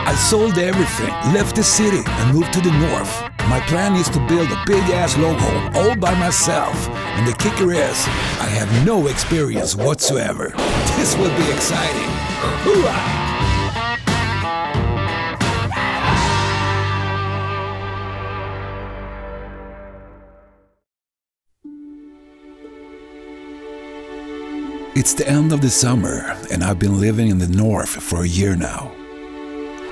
I sold everything, left the city, and moved to the north. My plan is to build a big-ass log home all by myself. And the kicker is, I have no experience whatsoever. This will be exciting. Huah! It's the end of the summer, and I've been living in the north for a year now.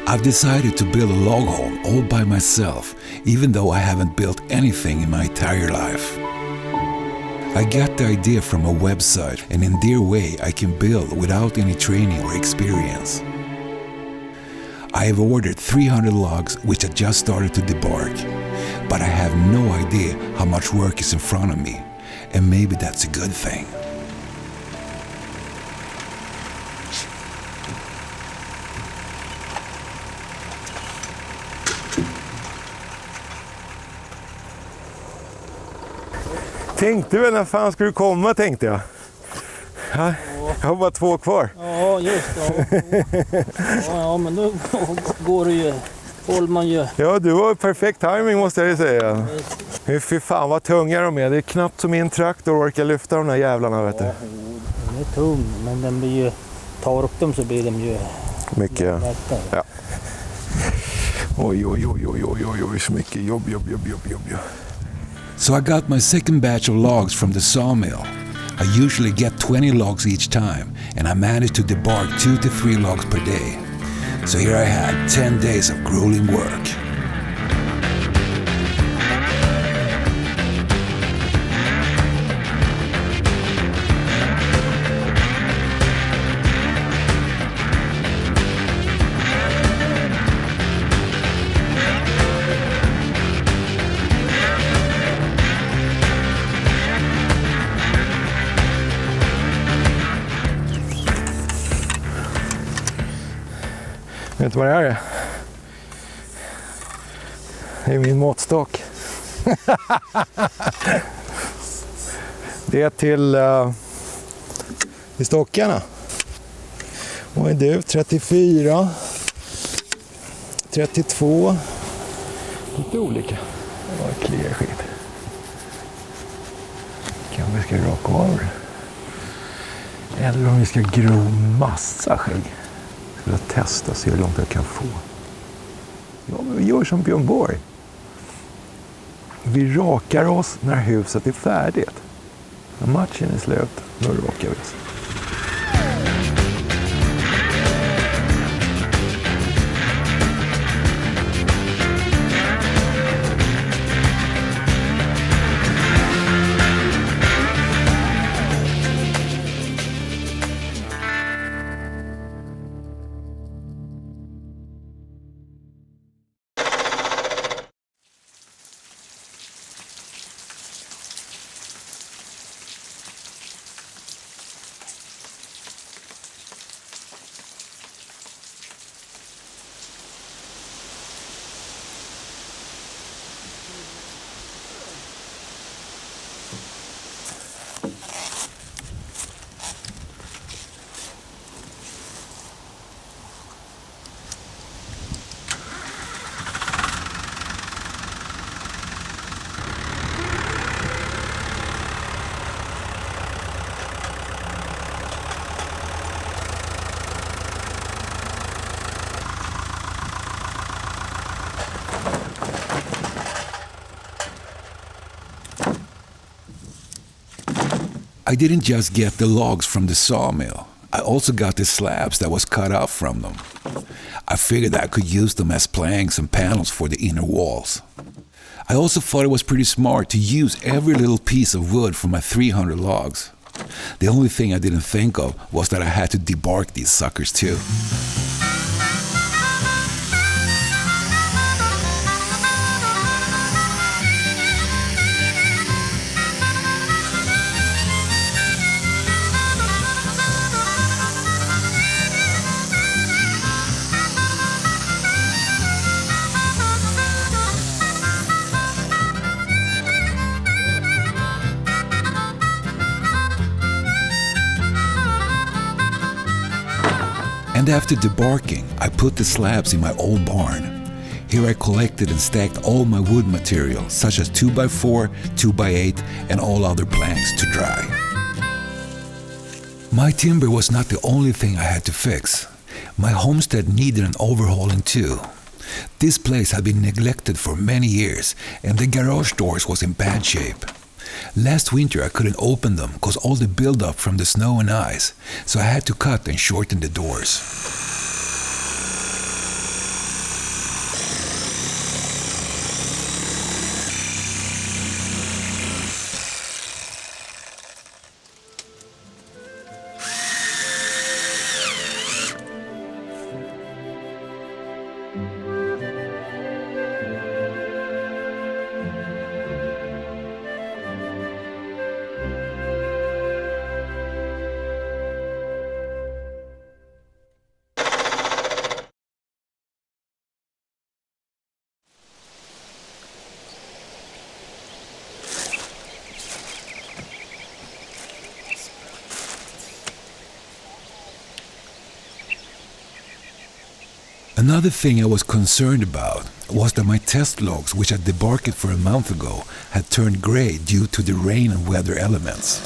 I've decided to build a log home all by myself, even though I haven't built anything in my entire life. I got the idea from a website, and in their way I can build without any training or experience. I have ordered 300 logs, which I just started to debark, but I have no idea how much work is in front of me, and maybe that's a good thing. Tänkte väl när fan ska du komma, tänkte jag. Ja, jag har bara 2 kvar. Ja, just det. Ja, men då går det ju. Håller man ju. Ja, du har perfekt timing måste jag ju säga. Fy fan vad tunga de är. Det är knappt som min traktor orkar lyfta de där jävlarna, vet du. Ja, den är tung, men den blir ju, tar upp dem så blir de ju mycket. Lättare. Ja. Oj, så mycket jobb. So I got my second batch of logs from the sawmill. I usually get 20 logs each time, and I managed to debark 2 to 3 logs per day. So here I had 10 days of grueling work. Vet du vad det här är? Det är min måttstock. Det är till stockarna. Vad är du? 34. 32. Lite olika. Det var kliar skit. Kan vi ska raka av det. Eller om vi ska gro massa skägg. Jag ska testa och se hur långt jag kan få. Ja, men vi gör som Björn Borg. Vi rakar oss när huset är färdigt. När matchen är slut, då rakar vi oss. I didn't just get the logs from the sawmill. I also got the slabs that was cut off from them. I figured I could use them as planks and panels for the inner walls. I also thought it was pretty smart to use every little piece of wood for my 300 logs. The only thing I didn't think of was that I had to debark these suckers too. And And after debarking, I put the slabs in my old barn. Here I collected and stacked all my wood material, such as 2x4, 2x8, and all other planks to dry. My timber was not the only thing I had to fix. My homestead needed an overhauling too. This place had been neglected for many years, and the garage doors was in bad shape. Last winter I couldn't open them because all the buildup from the snow and ice, so I had to cut and shorten the doors. Another thing I was concerned about was that my test logs, which I debarked for a month ago, had turned gray due to the rain and weather elements.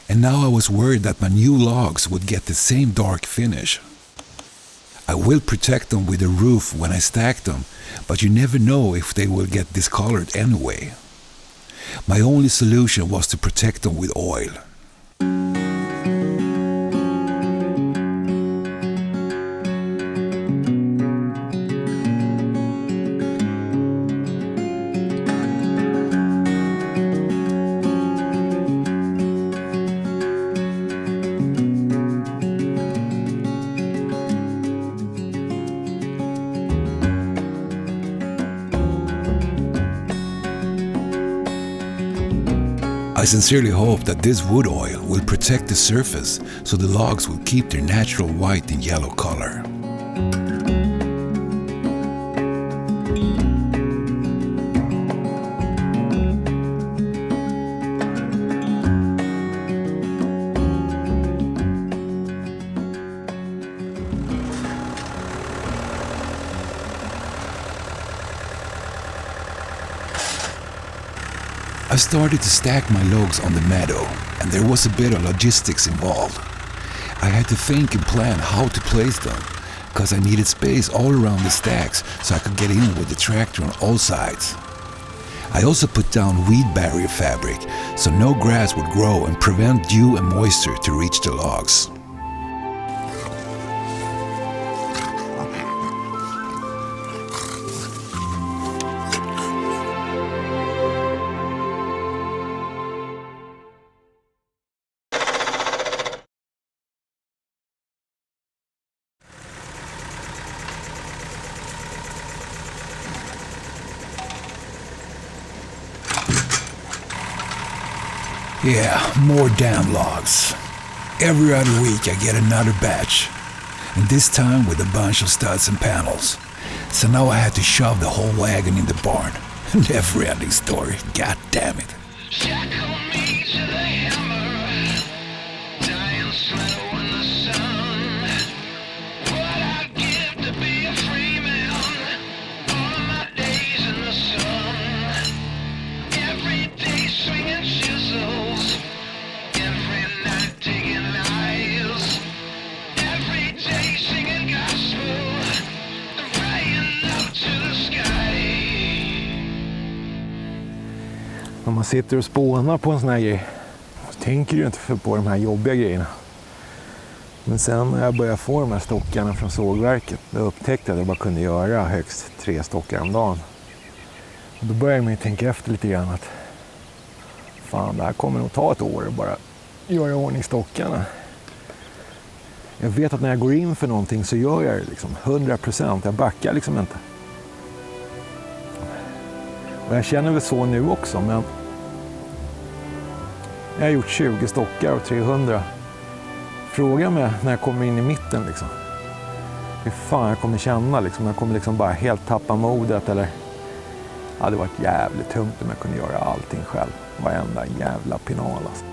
And now I was worried that my new logs would get the same dark finish. I will protect them with a roof when I stack them, but you never know if they will get discolored anyway. My only solution was to protect them with oil. I sincerely hope that this wood oil will protect the surface so the logs will keep their natural white and yellow color. I started to stack my logs on the meadow, and there was a bit of logistics involved. I had to think and plan how to place them, because I needed space all around the stacks so I could get in with the tractor on all sides. I also put down weed barrier fabric so no grass would grow and prevent dew and moisture to reach the logs. Yeah, more damn logs. Every other week I get another batch, and this time with a bunch of studs and panels. So now I had to shove the whole wagon in the barn. Never-ending story, god damn it. När man sitter och spånar på en sån här grej så tänker du inte på de här jobbiga grejerna. Men sen när jag började få de här stockarna från sågverket, då upptäckte jag att jag bara kunde göra högst 3 stockar om dagen. Och då började man ju tänka efter lite grann att fan, det här kommer nog ta ett år att bara göra i ordning stockarna. Jag vet att när jag går in för någonting så gör jag det liksom 100%. Jag backar liksom inte. Och jag känner väl så nu också, men jag har gjort 20 stockar och 300. Fråga mig när jag kommer in i mitten liksom. Hur fan jag kommer känna liksom. Jag kommer liksom bara helt tappa modet eller Det hade varit jävligt tungt om jag kunde göra allting själv. Varenda jävla pinal alltså.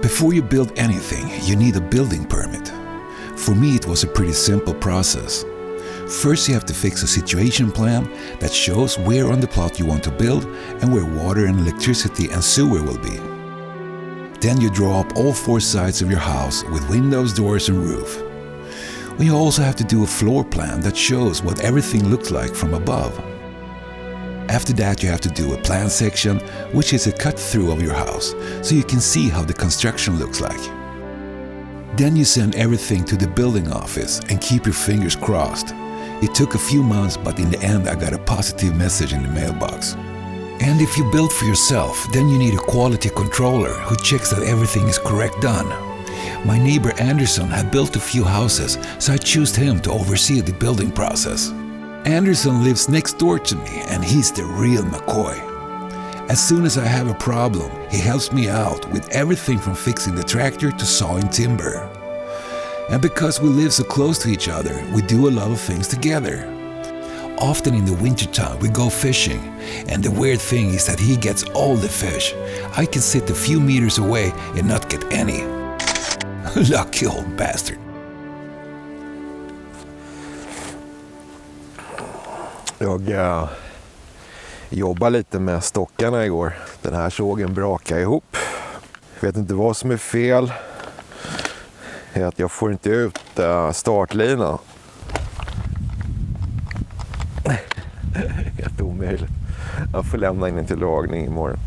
Before you build anything, you need a building permit. For me, it was a pretty simple process. First, you have to fix a situation plan that shows where on the plot you want to build and where water and electricity and sewer will be. Then you draw up all 4 sides of your house with windows, doors and roof. You also have to do a floor plan that shows what everything looks like from above. After that, you have to do a plan section, which is a cut-through of your house, so you can see how the construction looks like. Then you send everything to the building office and keep your fingers crossed. It took a few months, but in the end I got a positive message in the mailbox. And if you build for yourself, then you need a quality controller who checks that everything is correct done. My neighbor Anderson had built a few houses, so I chose him to oversee the building process. Anderson lives next door to me, and he's the real McCoy. As soon as I have a problem, he helps me out with everything from fixing the tractor to sawing timber. And because we live so close to each other, we do a lot of things together. Often in the wintertime we go fishing, and the weird thing is that he gets all the fish. I can sit a few meters away and not get any. Lucky old bastard. Jag jobbade lite med stockarna igår. Den här sågen brakade ihop. Jag vet inte vad som är fel. Det är att jag får inte ut startlinan. Helt omöjligt. Jag får lämna in den till lagning imorgon.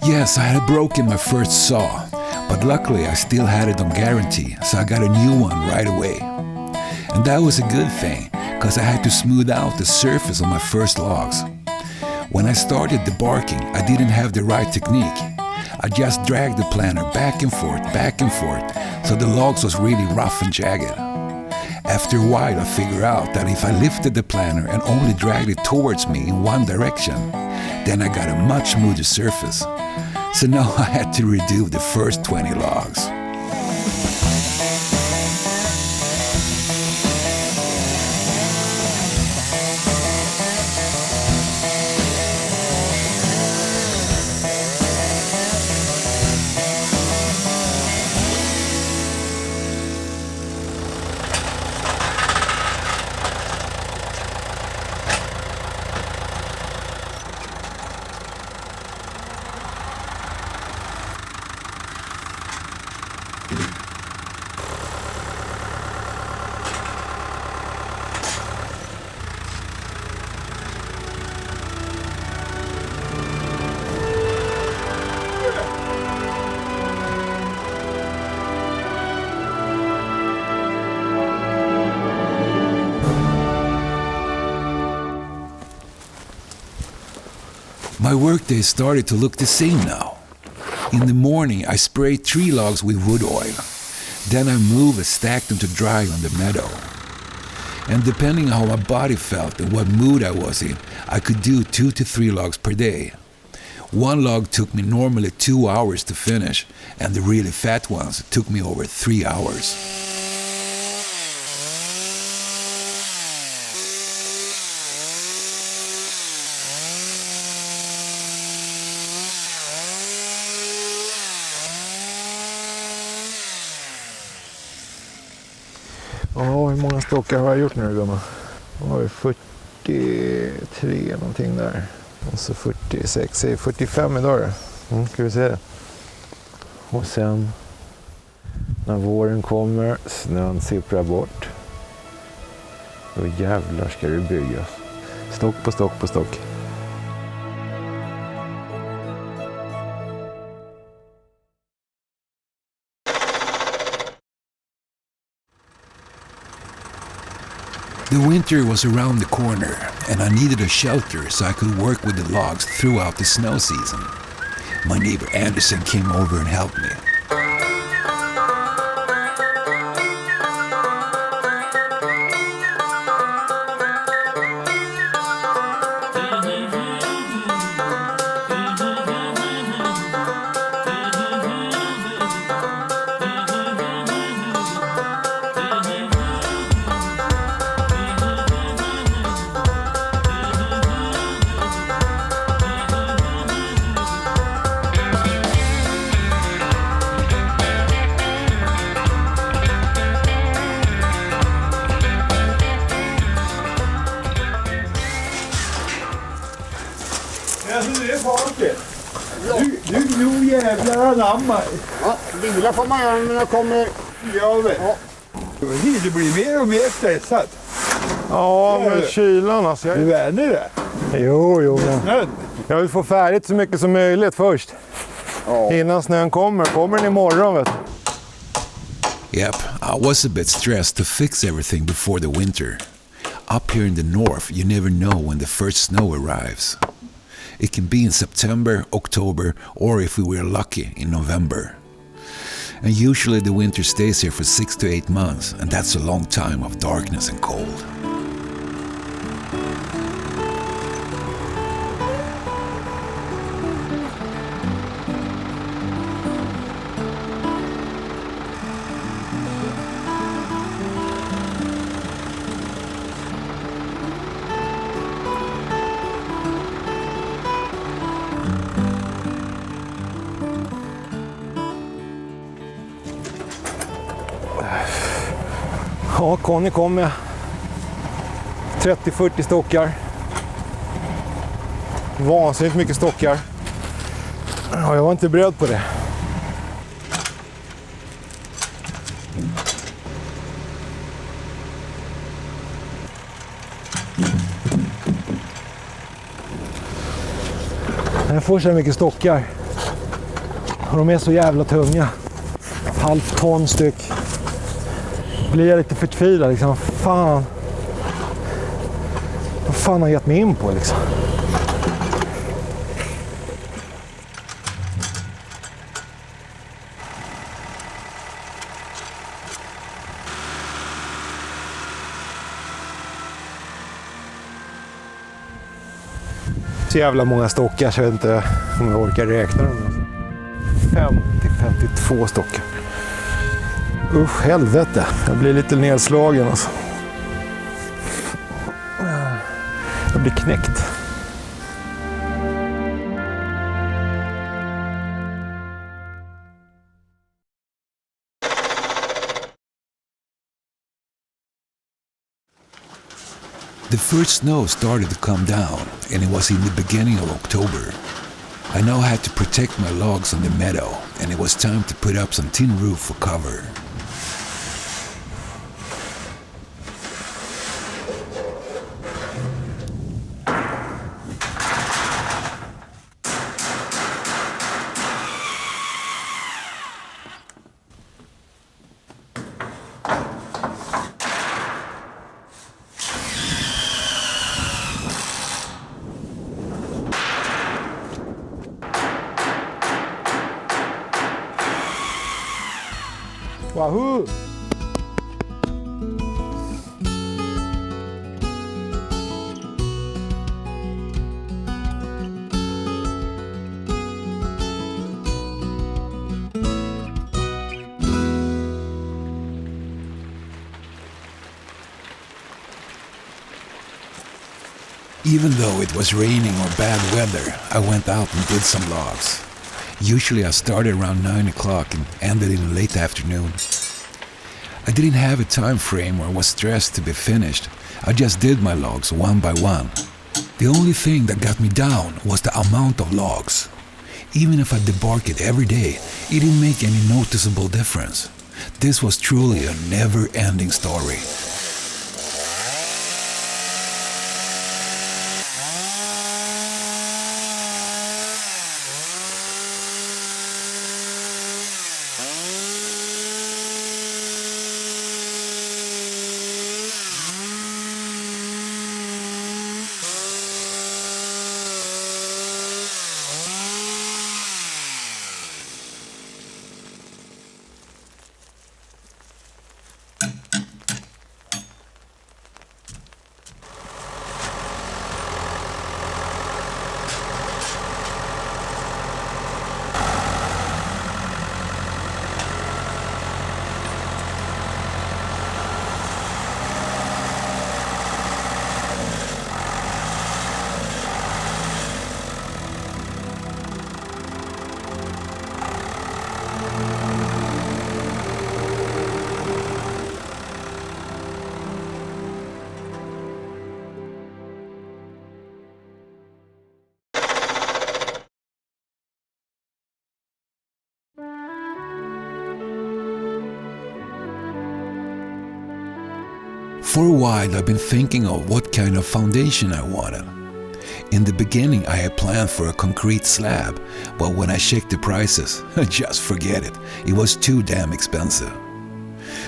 Yes, I had broken my first saw, but luckily I still had it on guarantee, so I got a new one right away. And that was a good thing, because I had to smooth out the surface of my first logs. When I started debarking, I didn't have the right technique. I just dragged the planer back and forth, so the logs was really rough and jagged. After a while I figured out that if I lifted the planer and only dragged it towards me in one direction, then I got a much smoother surface. So now I had to redo the first 20 logs. My workday started to look the same now. In the morning, I sprayed 3 logs with wood oil. Then I moved and stacked them to dry on the meadow. And depending on how my body felt and what mood I was in, I could do 2 to 3 logs per day. One log took me normally 2 hours to finish, and the really fat ones took me over 3 hours. Ja, hur många stockar har jag gjort nu, gumman? Jag har 43 någonting där. Och så 46, 45 idag då. Ska vi se det. Och sen när våren kommer, snön sipprar bort. Då jävlar ska det byggas. Stock på stock på stock. The winter was around the corner, and I needed a shelter so I could work with the logs throughout the snow season. My neighbor Anderson came over and helped me. Nu jävlar anamma. Ja, vila får man göra när jag kommer. Jag vet. Ja. Det blir mer och mer stressat. Ja, med kylan alltså. Du vänner det? Jo. Men jag vill få färdigt så mycket som möjligt först. Ja. Innan snön kommer. Kommer den imorgon, vet du. Yep, I was a bit stressed to fix everything before the winter. Up here in the north, you never know when the first snow arrives. It can be in September, October, or if we were lucky, in November. And usually the winter stays here for 6 to 8 months, and that's a long time of darkness and cold. Ja, Conny kom med 30-40 stockar. Vansinnigt mycket stockar. Ja, jag var inte beredd på det. Jag får så mycket stockar. Och de är så jävla tunga. 1/2 ton styck. Blir jag lite förtvivlad liksom. Fan. Vad fan har jag gett mig in på liksom? Så jävla många stockar så jag vet inte om jag orkar räkna dem. 50-52 stockar. Usch, helvete. Jag blir lite nedslagen alltså. Jag blir knäckt. The first snow started to come down, and it was in the beginning of October. I now had to protect my logs on the meadow, and it was time to put up some tin roof for cover. Wahoo! Even though it was raining or bad weather, I went out and did some logs. Usually I started around 9 o'clock and ended in the late afternoon. I didn't have a time frame or was stressed to be finished. I just did my logs one by one. The only thing that got me down was the amount of logs. Even if I debarked it every day, it didn't make any noticeable difference. This was truly a never-ending story. For a while I've been thinking of what kind of foundation I wanted. In the beginning I had planned for a concrete slab, but when I checked the prices, just forget it. It was too damn expensive.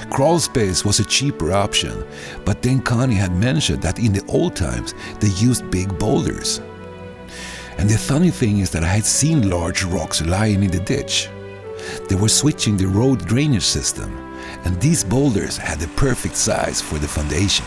Crawl space was a cheaper option, but then Connie had mentioned that in the old times they used big boulders. And the funny thing is that I had seen large rocks lying in the ditch. They were switching the road drainage system, and these boulders had the perfect size for the foundation.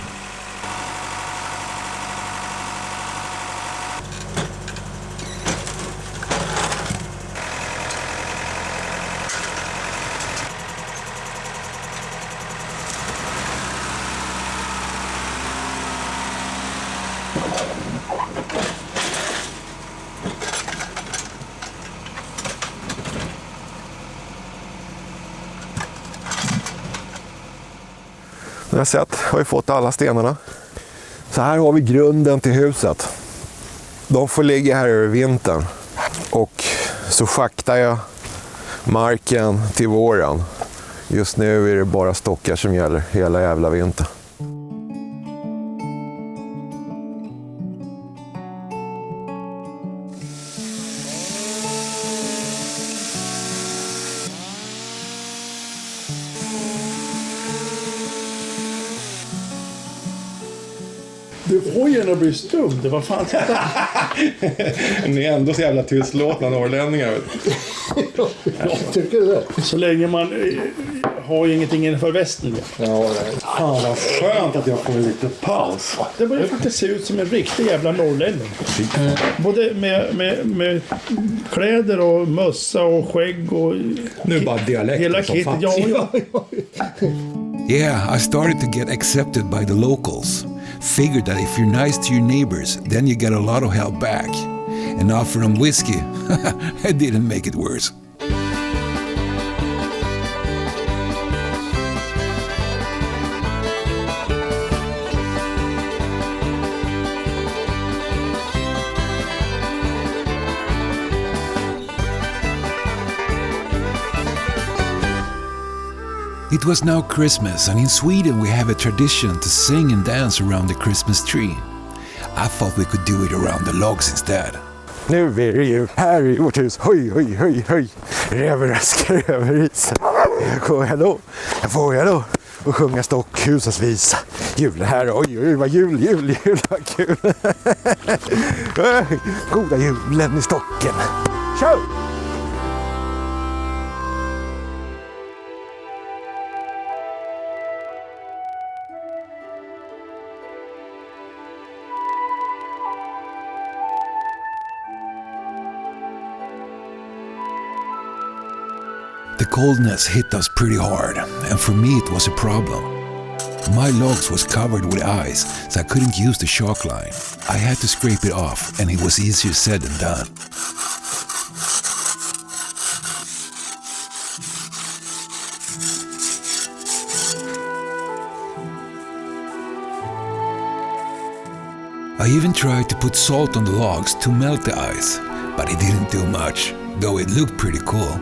Ni har sett, har vi fått alla stenarna. Så här har vi grunden till huset. De får ligga här över vintern. Och så schaktar jag marken till våren. Just nu är det bara stockar som gäller hela jävla vintern. Du får gärna bli stum, det var fan. Ni är ändå så jävla tystlåtna norrlänningar. Jag tycker det. Så länge man har ingenting inför västen. Ja, nej. Fan vad skönt att jag får en liten paus. Det börjar faktiskt se ut som en riktig jävla norrlänning. Både med kläder och mössa och skägg och... Nu bara dialekt. Hela kittet, ja. Yeah, I started to get accepted by the locals. Figured that if you're nice to your neighbors, then you get a lot of help back. And offer them whiskey, I didn't make it worse. It was now Christmas, and in Sweden we have a tradition to sing and dance around the Christmas tree. I thought we could do it around the logs instead. Nu är det jul här i vårt hus. Höj, höj, höj, höj. Rävraskar över isen. Jag får då och sjunga stockhusens visa. Jul här, oj, vad jul, vad kul. Goda julen i stocken. Kör! The coldness hit us pretty hard, and for me it was a problem. My logs was covered with ice, so I couldn't use the shock line. I had to scrape it off, and it was easier said than done. I even tried to put salt on the logs to melt the ice, but it didn't do much, though it looked pretty cool.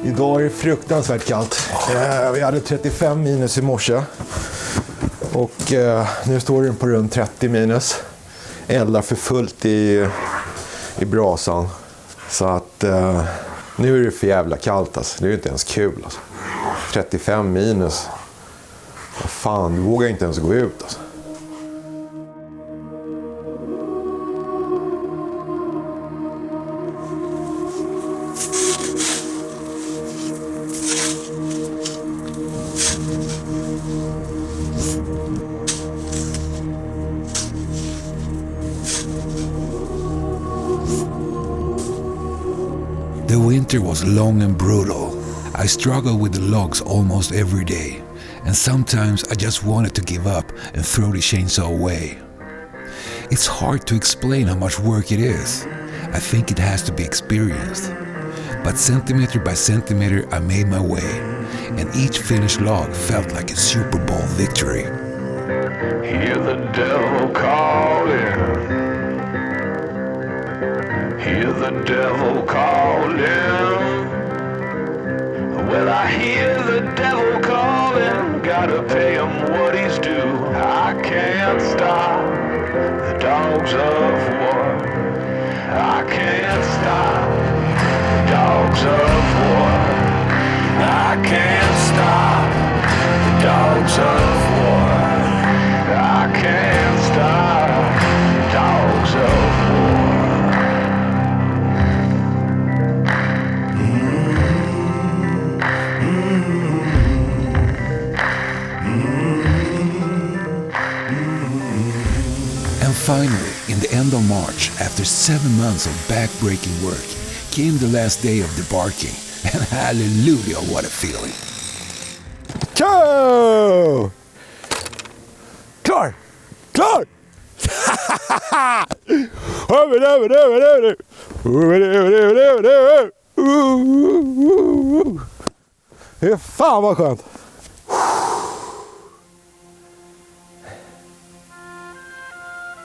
Idag är det fruktansvärt kallt. Vi hade 35 minus i morse. Och nu står den på runt 30 minus. Eldar för fullt i brasan. Så att nu är det för jävla kallt alltså. Det är inte ens kul alltså. 35 minus. Vad fan, du vågar inte ens gå ut alltså. The winter was long and brutal. I struggled with the logs almost every day, and sometimes I just wanted to give up and throw the chainsaw away. It's hard to explain how much work it is. I think it has to be experienced. But centimeter by centimeter I made my way, and each finished log felt like a Super Bowl victory. Hear the devil calling. Hear the devil calling. Well, I hear the devil calling. Gotta pay him what he's due. I can't stop the dogs of war. I can't stop the dogs of war. I can't stop the dogs of war. I can't stop the dogs of war. And finally, in the end of March, after 7 months of back-breaking work, came the last day of debarking, and hallelujah, what a feeling. Ciao! Klar! Klar! Det är fan vad skönt!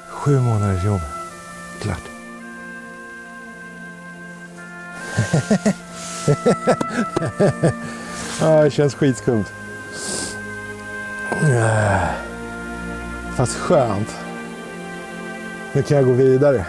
Sju månaders jobb. Klart. Det känns skitskumt. Fast skönt. Nu kan jag gå vidare.